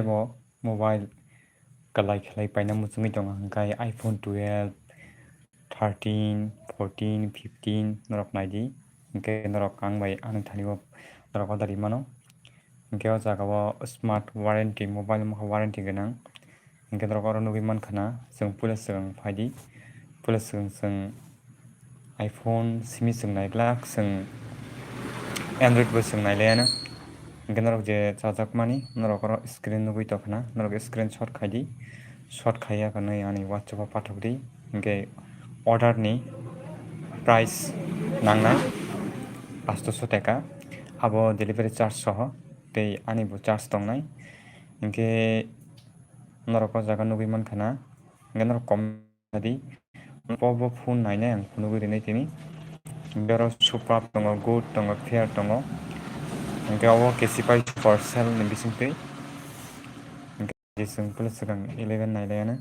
mo mobile klai paina mwchwng dong hingkai iPhone 12 13 14 15 norok naidi hingke norok ang bai ang thani norok odari mano hingke o jaga o smart warranty mobile warranty ganang hingke norok oro nugui mankha jeng pula swrang phaidi pula swrang iPhone simi swrang naiglak swrang Android bo swrang nailaiano hingke norok je chajakmani norok oro screen nugui tongkhana norok screenshot khaidi shot khaiya kanai ani WhatsApp o pathakdi hingke order ni price nangna 500 taka abo delivery charge soho tei ani bo charge tongnai hingke norok o jaga nugui mankhana hingke norok komadi bo phone nainai ang nugui rinai tini bero super tongo good tongo fair tongo hingke abo kesipai for sale ni bisingtwi hingke jeng plus swrang 11 nailaiano